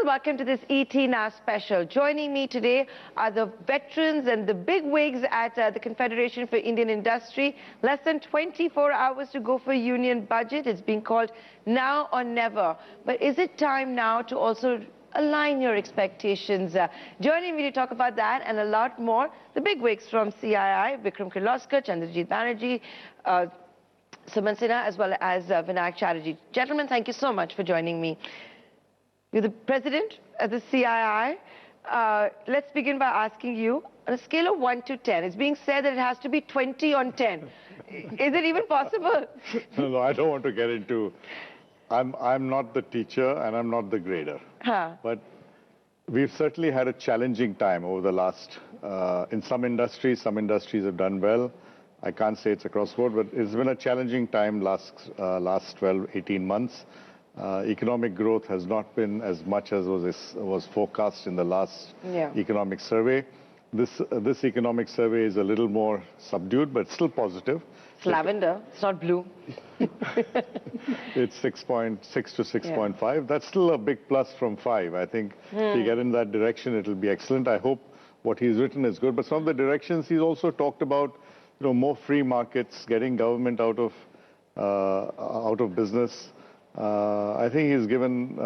welcome to this ET Now special. Joining me today are the veterans and the big wigs at the Confederation for Indian Industry. Less than 24 hours to go for union budget. It's being called now or never. But is it time now to also align your expectations? Joining me to talk about that and a lot more, the big wigs from CII, Vikram Kirloskar, Chandrajit Banerjee, Sumant Sinha, as well as Vinayak Chatterjee. Gentlemen, thank you so much for joining me. You're the president of the CII. Let's begin by asking you, on a scale of 1 to 10, it's being said that it has to be 20 on 10. Is it even possible? No, I don't want to get into... I'm not the teacher and I'm not the grader. But we've certainly had a challenging time over the last... in some industries have done well. I can't say it's across the board, but it's been a challenging time last 12, 18 months. Economic growth has not been as much as was forecast in the last economic survey. This economic survey is a little more subdued, but still positive. It's lavender, it's not blue. It's 6.6 to 6.5. That's still a big plus from 5. I think if we get in that direction, it'll be excellent. I hope what he's written is good. But some of the directions he's also talked about, more free markets, getting government out of business. I think he's given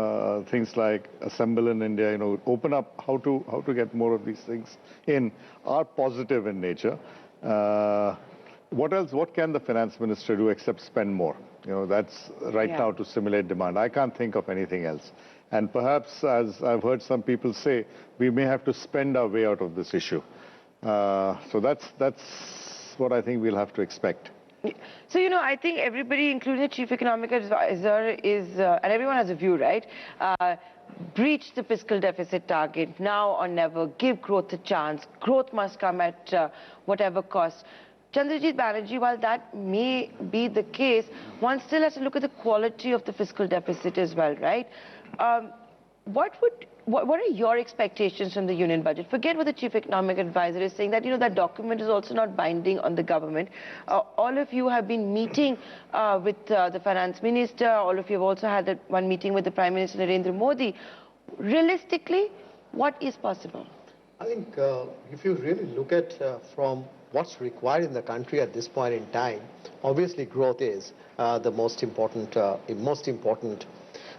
things like Assemble in India, open up how to get more of these things in, are positive in nature. What else? What can the finance minister do except spend more? That's now to stimulate demand. I can't think of anything else. And perhaps, as I've heard some people say, we may have to spend our way out of this issue. So that's what I think we'll have to expect. So, I think everybody, including the chief economic advisor, is, and everyone has a view, right? Breach the fiscal deficit target now or never, give growth a chance. Growth must come at whatever cost. Chandrajit Banerjee, while that may be the case, one still has to look at the quality of the fiscal deficit as well, right? What are your expectations from the union budget? Forget what the chief economic advisor is saying, that that document is also not binding on the government. All of you have been meeting with the finance minister. All of you have also had that one meeting with the Prime Minister Narendra Modi. Realistically, what is possible? I think if you really look at from what's required in the country at this point in time, obviously growth is the most important.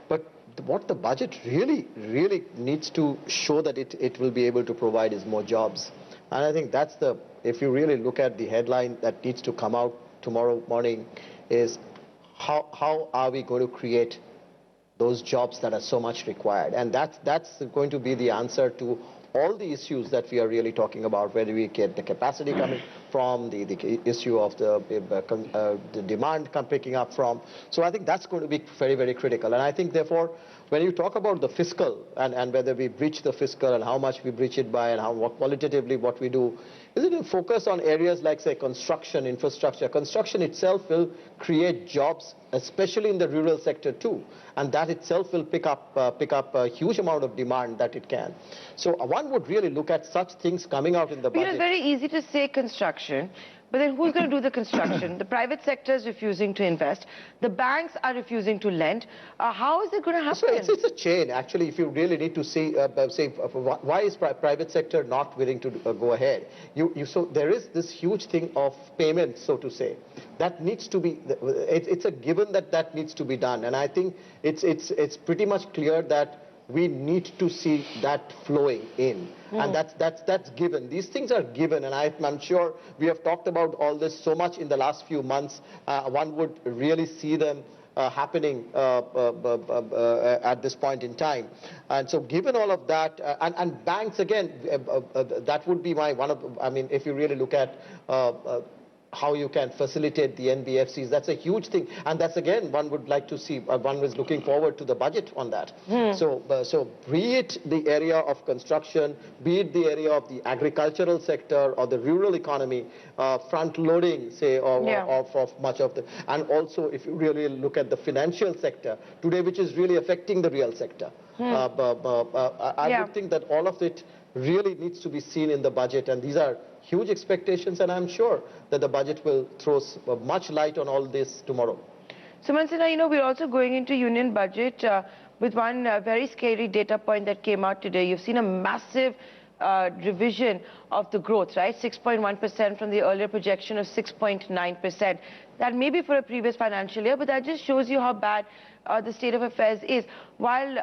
But what the budget really needs to show that it will be able to provide is more jobs. And I think that's if you really look at the headline that needs to come out tomorrow morning, is how are we going to create those jobs that are so much required? And that's going to be the answer to all the issues that we are really talking about, whether we get the capacity coming from, the issue of the demand picking up from. So I think that's going to be very, very critical. And I think, therefore, when you talk about the fiscal and whether we breach the fiscal and how much we breach it by and qualitatively what we do, is it a focus on areas like, say, construction, infrastructure? Construction itself will create jobs, especially in the rural sector too, and that itself will pick up a huge amount of demand that it can. So one would really look at such things coming out in the budget. It's very easy to say construction, but then who's going to do the construction? The private sector is refusing to invest. The banks are refusing to lend. How is it going to happen? So it's a chain, actually, if you really need to say why is private sector not willing to go ahead? So there is this huge thing of payment, so to say, that needs to be, it's a given that needs to be done. And I think it's pretty much clear that we need to see that flowing in. And that's given. These things are given, and I'm sure we have talked about all this so much in the last few months. One would really see them happening at this point in time. And so given all of that, and banks, again, that would be if you really look at how you can facilitate the NBFCs, that's a huge thing. And that's, again, one would like to see, one was looking forward to the budget on that. So be it the area of construction, be it the area of the agricultural sector or the rural economy, front-loading, say, of much of the... And also, if you really look at the financial sector today, which is really affecting the real sector, I would think that all of it really needs to be seen in the budget, and these are huge expectations, and I'm sure that the budget will throw much light on all this tomorrow. Sumant Sinha, we're also going into union budget with one very scary data point that came out today. You've seen a massive revision of the growth, right? 6.1% from the earlier projection of 6.9%. That may be for a previous financial year, but that just shows you how bad the state of affairs is. While,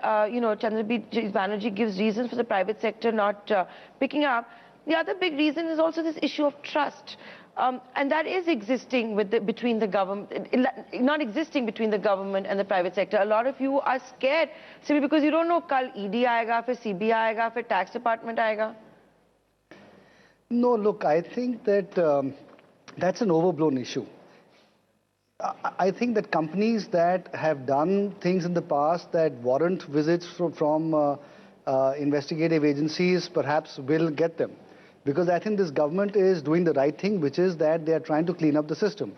Chandrabir Banerjee gives reasons for the private sector not picking up, the other big reason is also this issue of trust. And that is existing between the government, not existing between the government and the private sector. A lot of you are scared simply because you don't know kal ED aayega, फिर CBI aayega, फिर tax department aayega. No, look, I think that that's an overblown issue. I think that companies that have done things in the past that warrant visits from investigative agencies perhaps will get them. Because I think this government is doing the right thing, which is that they are trying to clean up the system.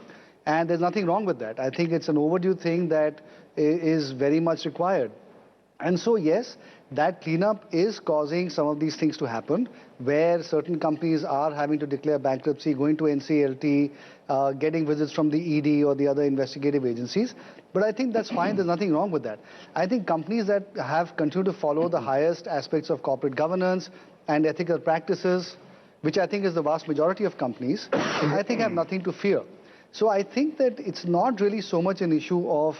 And there's nothing wrong with that. I think it's an overdue thing that is very much required. And so, yes, that cleanup is causing some of these things to happen, where certain companies are having to declare bankruptcy, going to NCLT, getting visits from the ED or the other investigative agencies. But I think that's fine. There's nothing wrong with that. I think companies that have continued to follow the highest aspects of corporate governance and ethical practices, which I think is the vast majority of companies, I think have nothing to fear. So I think that it's not really so much an issue of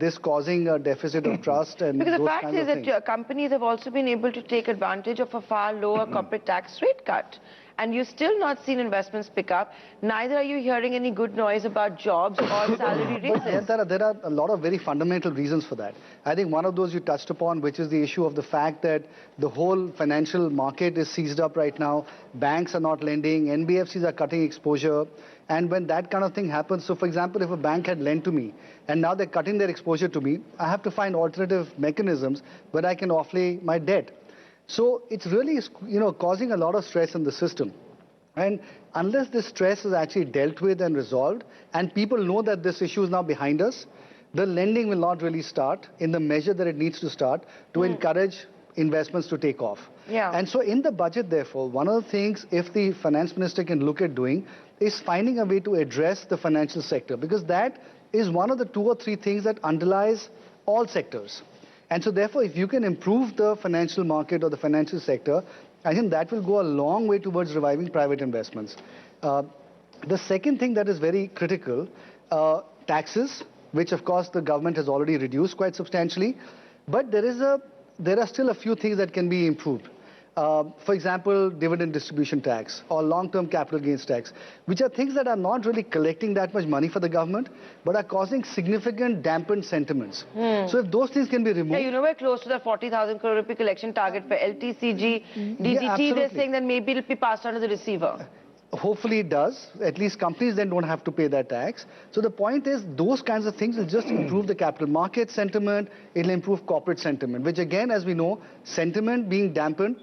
this causing a deficit of trust and because the those fact kinds is of things. that companies have also been able to take advantage of a far lower corporate tax rate cut. And you've still not seen investments pick up. Neither are you hearing any good noise about jobs or salary raises. But there are a lot of very fundamental reasons for that. I think one of those you touched upon, which is the issue of the fact that the whole financial market is seized up right now. Banks are not lending, NBFCs are cutting exposure. And when that kind of thing happens, so for example, if a bank had lent to me and now they're cutting their exposure to me, I have to find alternative mechanisms where I can offlay my debt. So it's really, causing a lot of stress in the system. And unless this stress is actually dealt with and resolved, and people know that this issue is now behind us, the lending will not really start in the measure that it needs to start to encourage investments to take off. Yeah. And so in the budget, therefore, one of the things, if the finance minister can look at doing, is finding a way to address the financial sector, because that is one of the 2 or 3 things that underlies all sectors. And so therefore, if you can improve the financial market or the financial sector, I think that will go a long way towards reviving private investments. The second thing that is very critical, taxes, which of course the government has already reduced quite substantially, but there are still a few things that can be improved. For example, dividend distribution tax or long-term capital gains tax, which are things that are not really collecting that much money for the government, but are causing significant dampened sentiments. So if those things can be removed... Yeah, we're close to the 40,000 crore rupee collection target for LTCG, DTT. Yeah, they're saying that maybe it'll be passed on to the receiver. Hopefully it does. At least companies then don't have to pay that tax. So the point is, those kinds of things will just improve the capital market sentiment. It'll improve corporate sentiment, which again, as we know, sentiment being dampened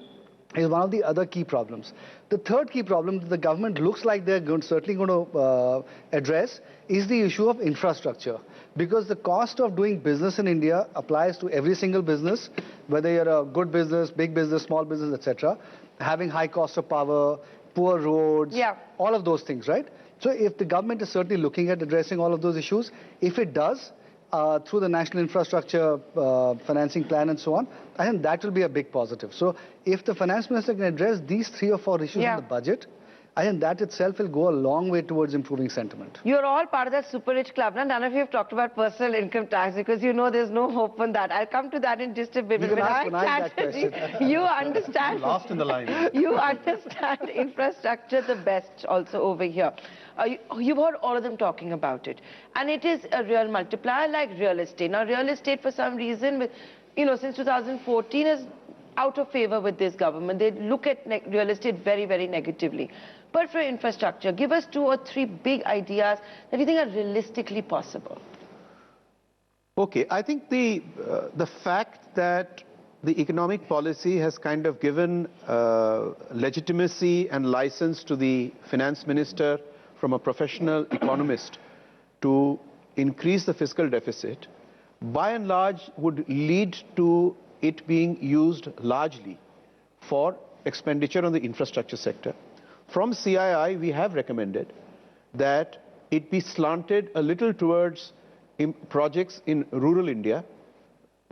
is one of the other key problems. The third key problem that the government looks like they're certainly going to address is the issue of infrastructure. Because the cost of doing business in India applies to every single business, whether you're a good business, big business, small business, etc., having high cost of power, poor roads, all of those things, right? So if the government is certainly looking at addressing all of those issues, if it does, through the National Infrastructure Financing Plan and so on, I think that will be a big positive. So if the finance minister can address these 3 or 4 issues in the budget, I think that itself will go a long way towards improving sentiment. You're all part of that super rich club. Now, none of you have talked about personal income tax because you know there's no hope on that. I'll come to that in just a bit. You understand. Last in the line. You understand infrastructure the best also over here. You've heard all of them talking about it. And it is a real multiplier like real estate. Now, real estate for some reason, since 2014 is out of favor with this government. They look at real estate very, very negatively. But for infrastructure, give us 2 or 3 big ideas that you think are realistically possible. Okay, I think the fact that the economic policy has kind of given legitimacy and license to the finance minister from a professional economist to increase the fiscal deficit, by and large would lead to it being used largely for expenditure on the infrastructure sector. From CII, we have recommended that it be slanted a little towards projects in rural India,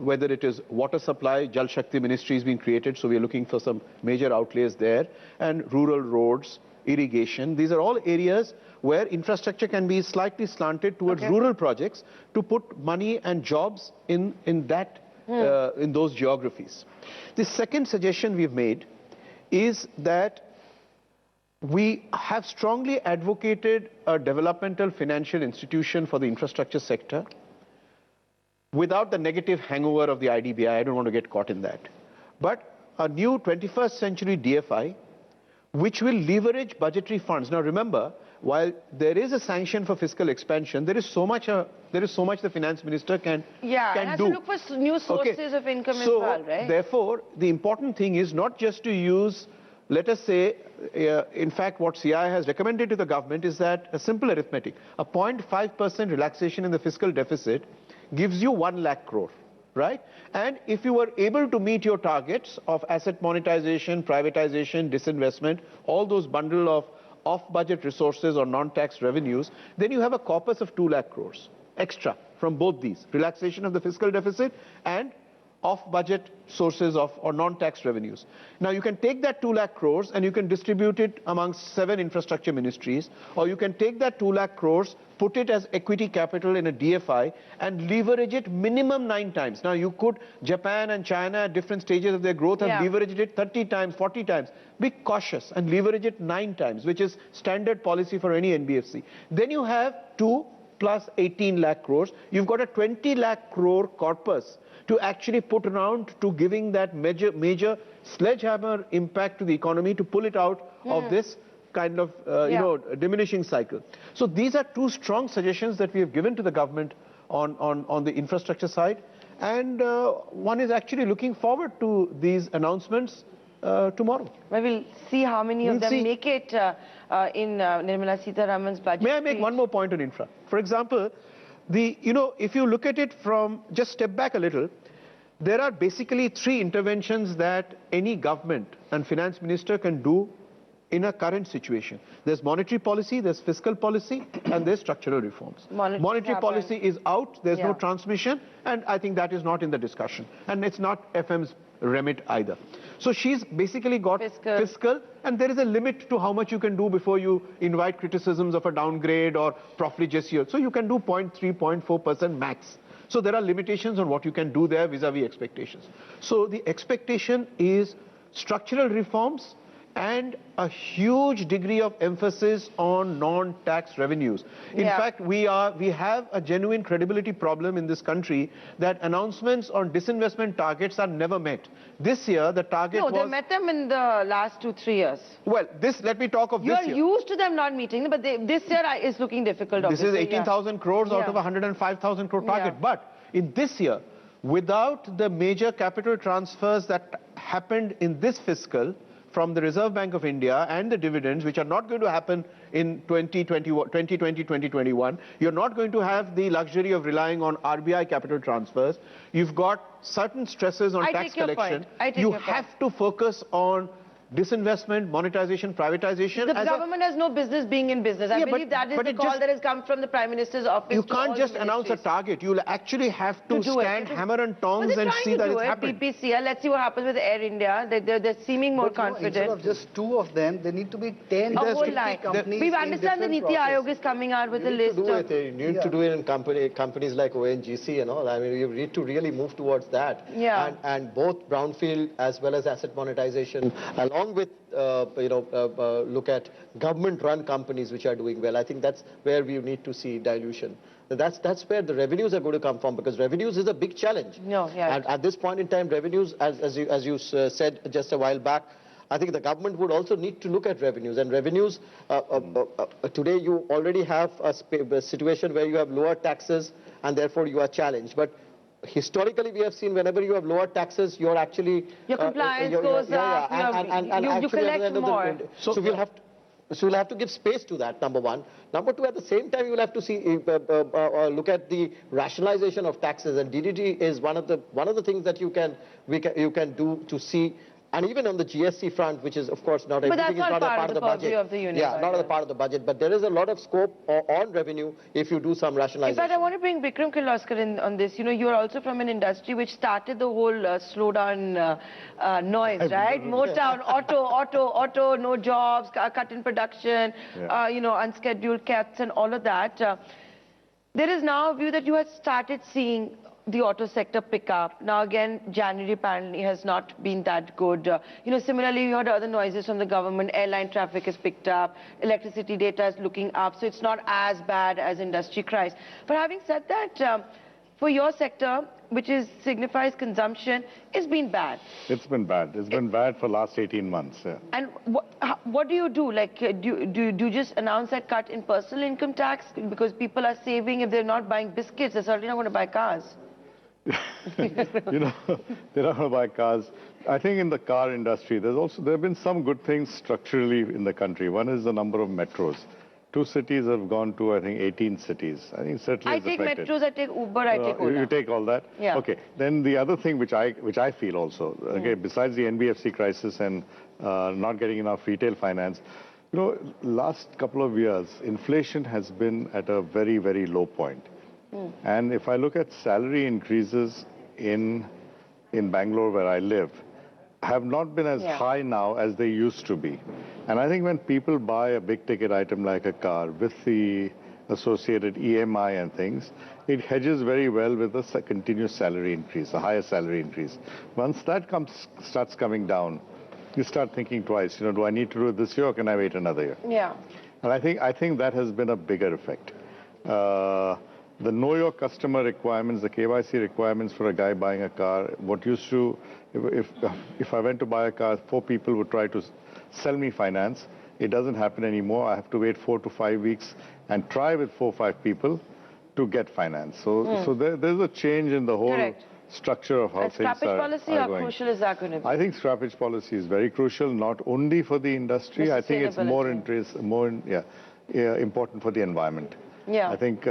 whether it is water supply, Jal Shakti Ministry is being created, so we are looking for some major outlays there, and rural roads, irrigation. These are all areas where infrastructure can be slightly slanted towards rural projects to put money and jobs in those geographies. The second suggestion we've made is that we have strongly advocated a developmental financial institution for the infrastructure sector without the negative hangover of the IDBI. I don't want to get caught in that. But a new 21st century DFI which will leverage budgetary funds. Now remember, while there is a sanction for fiscal expansion, there is so much the finance minister can do. And has to look for new sources of income as well, right? Therefore, the important thing is not just to use, let us say, in fact, what CI has recommended to the government is that a simple arithmetic, a 0.5% relaxation in the fiscal deficit gives you 1 lakh crore, right? And if you were able to meet your targets of asset monetization, privatization, disinvestment, all those bundle of off-budget resources or non-tax revenues, then you have a corpus of 2 lakh crores extra from both these, relaxation of the fiscal deficit and off-budget sources of or non-tax revenues. Now you can take that 2 lakh crores and you can distribute it amongst 7 infrastructure ministries, or you can take that 2 lakh crores, put it as equity capital in a DFI and leverage it minimum 9 times. Now you could, Japan and China at different stages of their growth have leveraged it 30 times, 40 times. Be cautious and leverage it 9 times, which is standard policy for any NBFC. Then you have 2 plus 18 lakh crores. You've got a 20 lakh crore corpus to actually put around to giving that major sledgehammer impact to the economy to pull it out of this kind of diminishing cycle. So these are 2 strong suggestions that we have given to the government on the infrastructure side, and one is actually looking forward to these announcements tomorrow. Well, we'll see how many of them make it in Nirmala Sitharaman's budget. May I make one more point on infra? For example, if you look at it from, just step back a little, there are basically 3 interventions that any government and finance minister can do in a current situation. There's monetary policy, there's fiscal policy, and there's structural reforms. Monetary policy is out, there's no transmission, and I think that is not in the discussion. And it's not FM's remit either. So she's basically got fiscal, and there is a limit to how much you can do before you invite criticisms of a downgrade or profligacy. So you can do 0.3, 0.4% max. So there are limitations on what you can do there vis-a-vis expectations. So the expectation is structural reforms and a huge degree of emphasis on non-tax revenues. In fact, we have a genuine credibility problem in this country that announcements on disinvestment targets are never met. This year, the target was... No, they met them in the last 2-3 years. Well, let me talk of this year. You're used to them not meeting them, but this year is looking difficult. This is 18,000 crores out of a 105,000 crore target. But in this year, without the major capital transfers that happened in this fiscal, from the Reserve Bank of India and the dividends, which are not going to happen in 2020-2021. You're not going to have the luxury of relying on RBI capital transfers. You've got certain stresses on tax collection. You have to focus on disinvestment, monetization, privatization. The government has no business being in business. I believe that is the call that has come from the Prime Minister's office. You can't just announce a target. You'll actually have to stand hammer and tongs and see that it's happening. BPCL, let's see what happens with Air India. They're seeming more confident. Instead of just 2 of them, there need to be 10 companies. We understand the Niti Aayog is coming out with a list. You need to do it in companies like ONGC and all. I mean, you need to really move towards that. And both brownfield as well as asset monetization, along with look at government-run companies which are doing well. I think that's where we need to see dilution. That's where the revenues are going to come from, because revenues is a big challenge. And at this point in time, revenues, as you said just a while back, I think the government would also need to look at revenues. And revenues, today you already have a situation where you have lower taxes and therefore you are challenged. But historically, we have seen whenever you have lower taxes, you're actually... Your compliance goes up, you collect more. So we'll have to give space to that, number one. Number two, at the same time, you will have to see, look at the rationalization of taxes. And DDT is one of the things that you can do to see And even on the GST front, which is of course not But everything that's is not not a part part of of the the purview budget. of the union Yeah, not budget. a part of the budget, but there is a lot of scope on revenue if you do some In rationalization. fact, I want to bring Vikram Kirloskar in on this. You know, you're also from an industry which started the whole slowdown noise, right? Motown, auto, no jobs, cut in production, you know, unscheduled cuts and all of that. There is now a view that you have started seeing the auto sector pick up. Now again, January apparently has not been that good. You know, similarly, you heard other noises from the government. Airline traffic has picked up. Electricity data is looking up. So it's not as bad as industry cries. But having said that, for your sector, which signifies consumption, it's been bad. It's been bad. It's been bad for the last 18 months. Yeah. And what do you do? Like, do you just announce that cut in personal income tax? Because people are saving. If they're not buying biscuits, they're certainly not going to buy cars. You know, they're not going to buy cars. I think in the car industry, there have been some good things structurally in the country. One is the number of metros. 2 cities have gone to, I think, 18 cities. I think certainly I take affected. metros, I take Uber, I take Ola. You take all that? Yeah. Okay. Then the other thing which I feel also, okay, besides the NBFC crisis and not getting enough retail finance, you know, last couple of years, inflation has been at a very, very low point. And if I look at salary increases in Bangalore, where I live, have not been as high now as they used to be. And I think when people buy a big ticket item like a car with the associated EMI and things, it hedges very well with a continuous salary increase, a higher salary increase. Once that starts coming down, you start thinking twice, you know, do I need to do it this year or can I wait another year? Yeah. And I think that has been a bigger effect. The know your customer requirements, the KYC requirements for a guy buying a car, what used to, if I went to buy a car, 4 people would try to sell me finance. It doesn't happen anymore. I have to wait 4 to 5 weeks and try with 4 or 5 people to get finance. So there's a change in the whole structure of how things are scrappage policy, how crucial is that going to be? I think scrappage policy is very crucial, not only for the industry. I think it's more important for the environment. Yeah. I think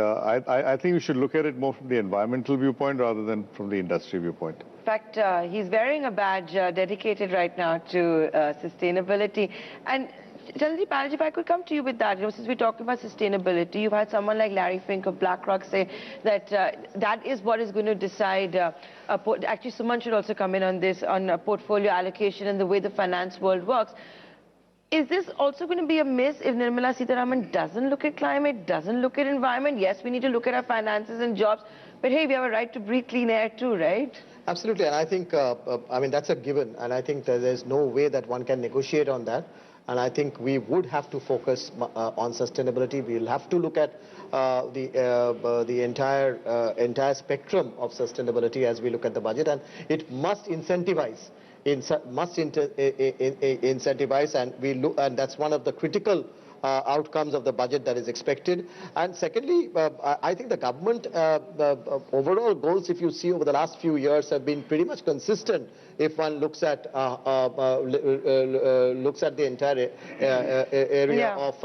we should look at it more from the environmental viewpoint rather than from the industry viewpoint. In fact, he's wearing a badge dedicated right now to sustainability. And Chandra Banerjee, if I could come to you with that, you know, since we're talking about sustainability, you've had someone like Larry Fink of BlackRock say that that is what is going to decide. Actually, Sumant should also come in on this, on portfolio allocation and the way the finance world works. Is this also going to be a miss if Nirmala Sitharaman doesn't look at climate, doesn't look at environment? Yes, we need to look at our finances and jobs, but hey, we have a right to breathe clean air too, right? Absolutely, and I think, I mean, that's a given, and I think that there's no way that one can negotiate on that. And I think we would have to focus on sustainability. We'll have to look at the entire spectrum of sustainability as we look at the budget, and it must incentivize. Incentivize, and that's one of the critical outcomes of the budget that is expected. And secondly, I think the government overall goals, if you see over the last few years, have been pretty much consistent. If one looks at the entire area of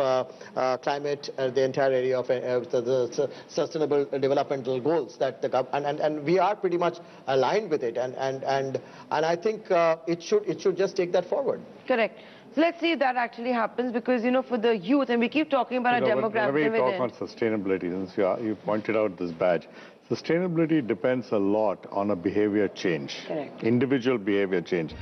climate, the entire area of the sustainable developmental goals that the government, and we are pretty much aligned with it, and I think it should just take that forward. Correct. So let's see if that actually happens, because, you know, for the youth, and we keep talking about our demographic dividend. Let me talk on sustainability, since you pointed out this badge. Sustainability depends a lot on a behavior change. Correct. Individual behavior change.